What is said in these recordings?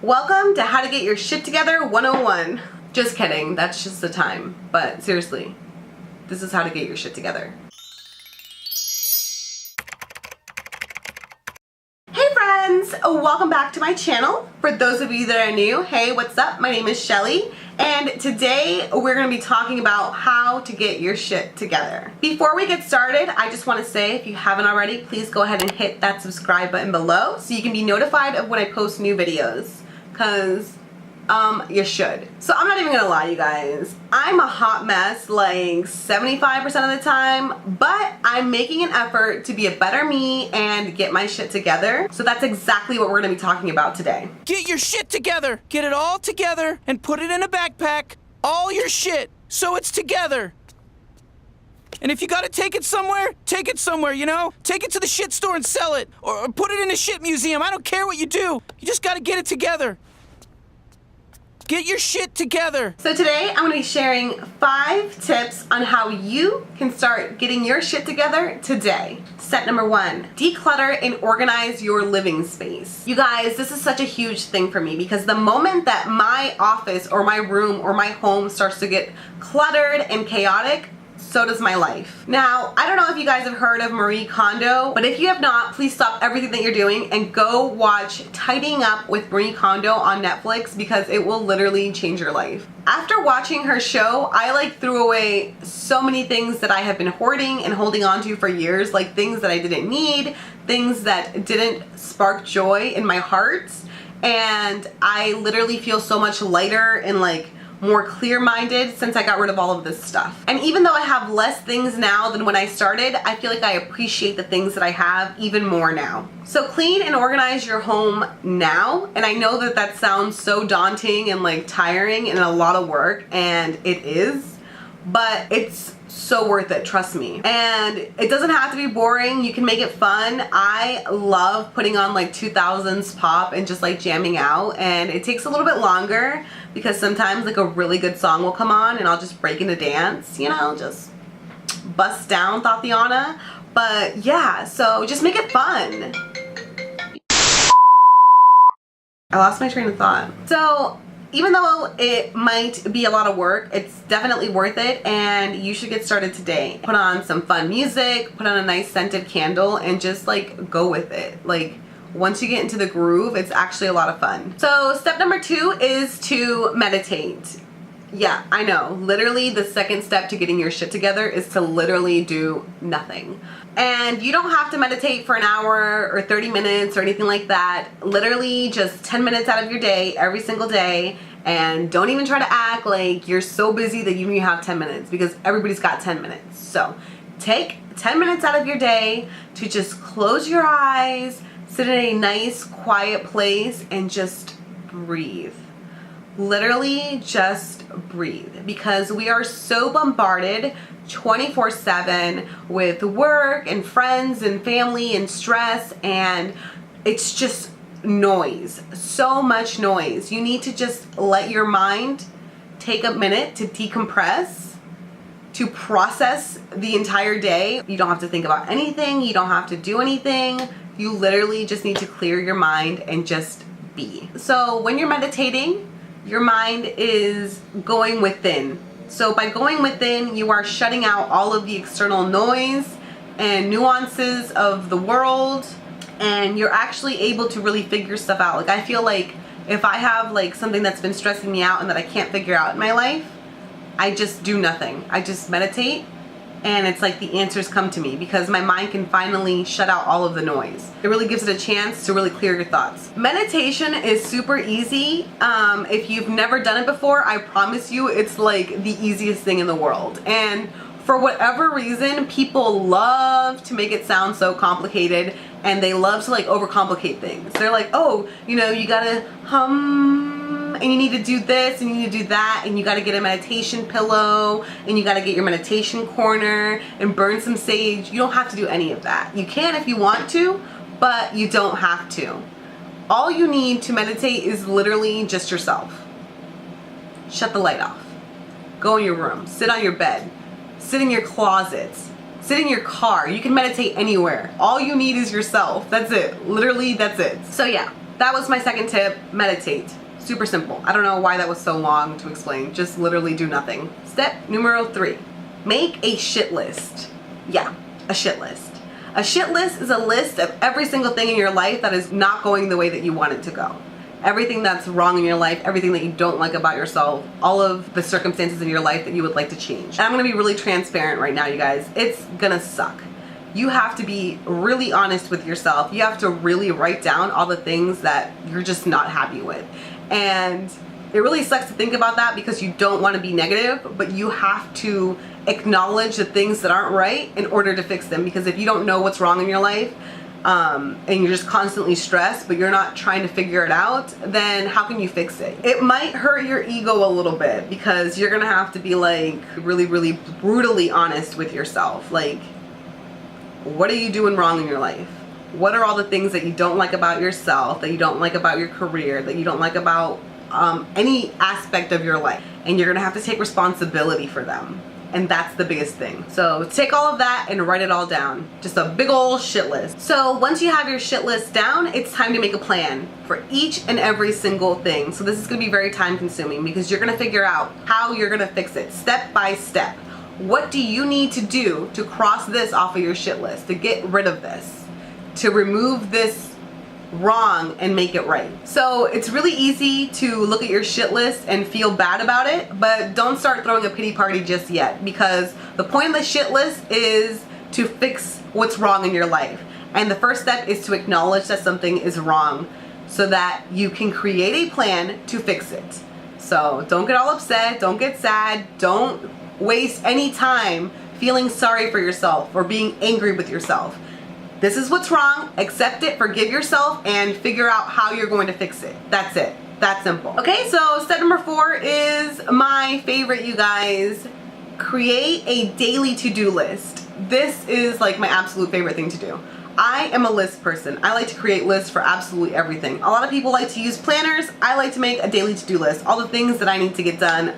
Welcome to How to Get Your Shit Together 101. Just kidding, that's just the time. But seriously, this is how to get your shit together. Hey friends, welcome back to my channel. For those of you that are new, hey, what's up? My name is Shelly, and today we're gonna be talking about how to get your shit together. Before we get started, I just wanna say, if you haven't already, please go ahead and hit that subscribe button below so you can be notified of when I post new videos. Cause you should. So I'm not even gonna lie, you guys. I'm a hot mess like 75% of the time, but I'm making an effort to be a better me and get my shit together. So that's exactly what we're gonna be talking about today. Get your shit together. Get it all together and put it in a backpack. All your shit, so it's together. And if you gotta take it somewhere, you know? Take it to the shit store and sell it. Or put it in a shit museum. I don't care what you do. You just gotta get it together. Get your shit together. So today I'm going to be sharing 5 tips on how you can start getting your shit together today. Step number 1, declutter and organize your living space. You guys, this is such a huge thing for me because the moment that my office or my room or my home starts to get cluttered and chaotic, so does my life. Now, I don't know if you guys have heard of Marie Kondo, but if you have not, please stop everything that you're doing and go watch Tidying Up with Marie Kondo on Netflix because it will literally change your life. After watching her show, I threw away so many things that I have been hoarding and holding on to for years, like things that I didn't need, things that didn't spark joy in my heart, and I literally feel so much lighter and more clear-minded since I got rid of all of this stuff. And even though I have less things now than when I started, I feel like I appreciate the things that I have even more now. So clean and organize your home now. And I know that that sounds so daunting and tiring and a lot of work, and it is, but it's so worth it, trust me. And it doesn't have to be boring. You can make it fun. I love putting on 2000s pop and just jamming out, and it takes a little bit longer because sometimes a really good song will come on and I'll just break into dance, you know, just bust down Tatiana. But yeah, so just make it fun. I lost my train of thought. So even though it might be a lot of work, it's definitely worth it, and you should get started today. Put on some fun music, put on a nice scented candle, and just go with it. Once you get into the groove, it's actually a lot of fun. So step number 2 is to meditate. Yeah, I know. Literally the second step to getting your shit together is to literally do nothing. And you don't have to meditate for an hour or 30 minutes or anything like that. Literally just 10 minutes out of your day, every single day. And don't even try to act like you're so busy that you don't even have 10 minutes, because everybody's got 10 minutes. So take 10 minutes out of your day to just close your eyes, sit in a nice quiet place, and just breathe. Literally just breathe, because we are so bombarded 24/7 with work and friends and family and stress, and it's just noise, so much noise. You need to just let your mind take a minute to decompress, to process the entire day. You don't have to think about anything, you don't have to do anything. You literally just need to clear your mind and just be. So when you're meditating, your mind is going within. So by going within, you are shutting out all of the external noise and nuances of the world, and you're actually able to really figure stuff out. I feel like if I have something that's been stressing me out and that I can't figure out in my life, I just do nothing. I just meditate, and it's the answers come to me because my mind can finally shut out all of the noise. It really gives it a chance to really clear your thoughts. Meditation is super easy. If you've never done it before, I promise you it's the easiest thing in the world. And for whatever reason, people love to make it sound so complicated, and they love to overcomplicate things. They're oh, you know, you gotta hum, and you need to do this, and you need to do that, and you gotta get a meditation pillow, and you gotta get your meditation corner, and burn some sage. You don't have to do any of that. You can if you want to, but you don't have to. All you need to meditate is literally just yourself. Shut the light off. Go in your room. Sit on your bed. Sit in your closets. Sit in your car. You can meditate anywhere. All you need is yourself. That's it. Literally, that's it. So yeah, that was my second tip, meditate. Super simple. I don't know why that was so long to explain. Just literally do nothing. Step numero 3, make a shit list. Yeah, a shit list. A shit list is a list of every single thing in your life that is not going the way that you want it to go. Everything that's wrong in your life, everything that you don't like about yourself, all of the circumstances in your life that you would like to change. And I'm gonna be really transparent right now, you guys. It's gonna suck. You have to be really honest with yourself. You have to really write down all the things that you're just not happy with. And it really sucks to think about that because you don't want to be negative, but you have to acknowledge the things that aren't right in order to fix them. Because if you don't know what's wrong in your life, and you're just constantly stressed, but you're not trying to figure it out, then how can you fix it? It might hurt your ego a little bit because you're gonna have to be like really, really brutally honest with yourself. Like, what are you doing wrong in your life? What are all the things that you don't like about yourself, that you don't like about your career, that you don't like about any aspect of your life? And you're gonna have to take responsibility for them. And that's the biggest thing. So take all of that and write it all down. Just a big old shit list. So once you have your shit list down, it's time to make a plan for each and every single thing. So this is gonna be very time consuming because you're gonna figure out how you're gonna fix it step by step. What do you need to do to cross this off of your shit list, to get rid of this, to remove this wrong and make it right? So it's really easy to look at your shit list and feel bad about it, but don't start throwing a pity party just yet, because the point of the shit list is to fix what's wrong in your life. And the first step is to acknowledge that something is wrong so that you can create a plan to fix it. So don't get all upset, don't get sad, don't waste any time feeling sorry for yourself or being angry with yourself. This is what's wrong, accept it, forgive yourself, and figure out how you're going to fix it. That's it. That simple. Okay, so step number 4 is my favorite, you guys. Create a daily to-do list. This is like my absolute favorite thing to do. I am a list person. I like to create lists for absolutely everything. A lot of people like to use planners. I like to make a daily to-do list. All the things that I need to get done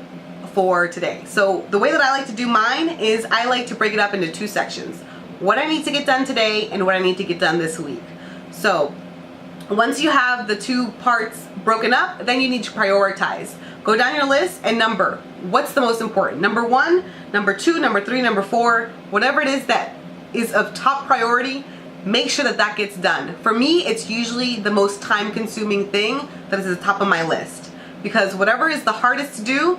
for today. So the way that I like to do mine is I like to break it up into 2 sections. What I need to get done today and what I need to get done this week. So once you have the 2 parts broken up, then you need to prioritize. Go down your list and number what's the most important. Number 1, number 2, number 3, number 4, whatever it is that is of top priority, make sure that that gets done. For me, it's usually the most time consuming thing that is at the top of my list, because whatever is the hardest to do,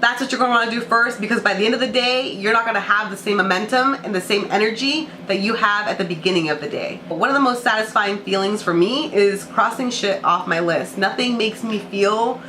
that's what you're going to want to do first, because by the end of the day, you're not going to have the same momentum and the same energy that you have at the beginning of the day. But one of the most satisfying feelings for me is crossing shit off my list. Nothing makes me feel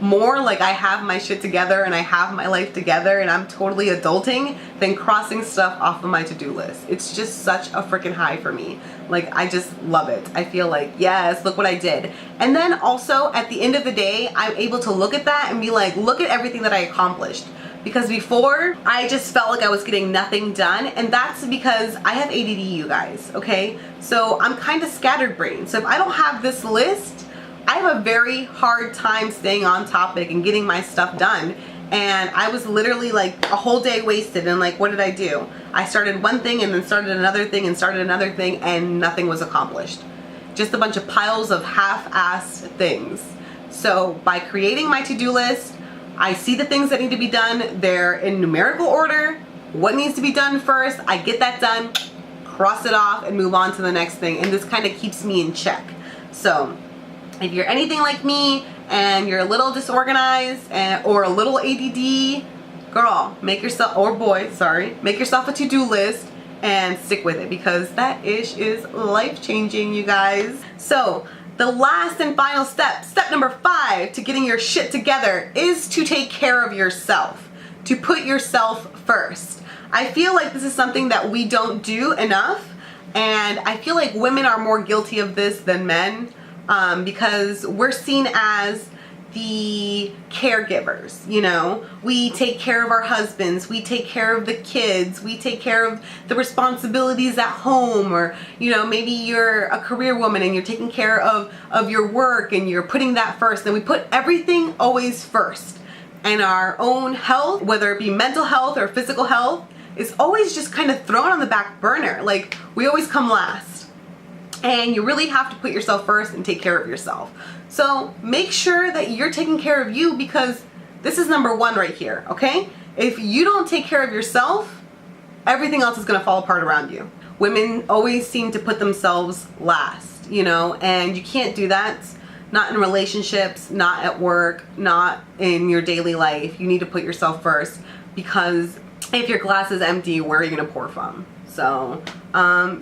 more like I have my shit together and I have my life together and I'm totally adulting than crossing stuff off of my to-do list. It's just such a freaking high for me. Like, I just love it. I feel like, yes, look what I did. And then also at the end of the day, I'm able to look at that and be like, look at everything that I accomplished. Because before, I just felt like I was getting nothing done, and that's because I have ADD, you guys, okay? So I'm kind of scatterbrained. So if I don't have this list, I have a very hard time staying on topic and getting my stuff done. And I was literally like a whole day wasted, and like, what did I do? I started one thing and then started another thing and started another thing, and nothing was accomplished. Just a bunch of piles of half-assed things. So by creating my to-do list, I see the things that need to be done. They're in numerical order. What needs to be done first, I get that done, cross it off, and move on to the next thing. And this kind of keeps me in check. So if you're anything like me and you're a little disorganized or a little ADD, girl, make yourself, or boy, sorry, make yourself a to-do list and stick with it, because that ish is life-changing, you guys. So the last and final step, step number 5 to getting your shit together, is to take care of yourself, to put yourself first. I feel like this is something that we don't do enough, and I feel like women are more guilty of this than men. Because we're seen as the caregivers, you know. We take care of our husbands, we take care of the kids, we take care of the responsibilities at home, or, you know, maybe you're a career woman and you're taking care of your work and you're putting that first. And we put everything always first. And our own health, whether it be mental health or physical health, is always just kind of thrown on the back burner. Like, we always come last. And you really have to put yourself first and take care of yourself. So make sure that you're taking care of you, because this is number one right here, okay? If you don't take care of yourself, everything else is gonna fall apart around you. Women always seem to put themselves last, you know, and you can't do that. Not in relationships, not at work, not in your daily life. You need to put yourself first, because if your glass is empty, where are you gonna pour from? So,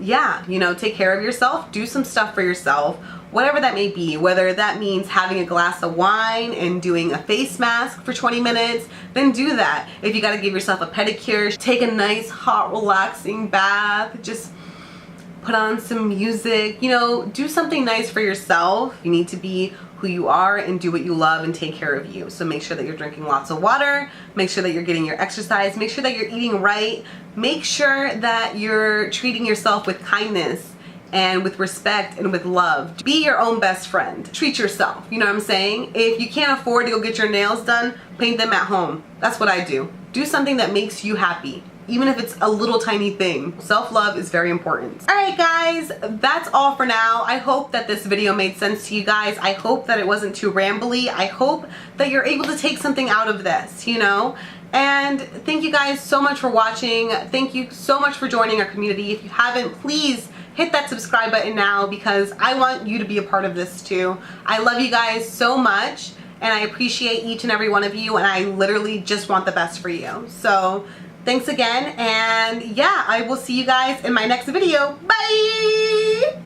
yeah, you know, take care of yourself, do some stuff for yourself, whatever that may be, whether that means having a glass of wine and doing a face mask for 20 minutes, then do that. If you gotta give yourself a pedicure, take a nice, hot, relaxing bath, just put on some music, you know, do something nice for yourself. You need to be who you are and do what you love and take care of you. So make sure that you're drinking lots of water, make sure that you're getting your exercise, make sure that you're eating right, make sure that you're treating yourself with kindness and with respect and with love. Be your own best friend. Treat yourself, you know what I'm saying? If you can't afford to go get your nails done, paint them at home. That's what I do. Do something that makes you happy, even if it's a little tiny thing. Self-love is very important. All right, guys, that's all for now. I hope that this video made sense to you guys. I hope that it wasn't too rambly. I hope that you're able to take something out of this, you know? And thank you guys so much for watching. Thank you so much for joining our community. If you haven't, please hit that subscribe button now, because I want you to be a part of this too. I love you guys so much, and I appreciate each and every one of you, and I literally just want the best for you. So thanks again, and yeah, I will see you guys in my next video. Bye!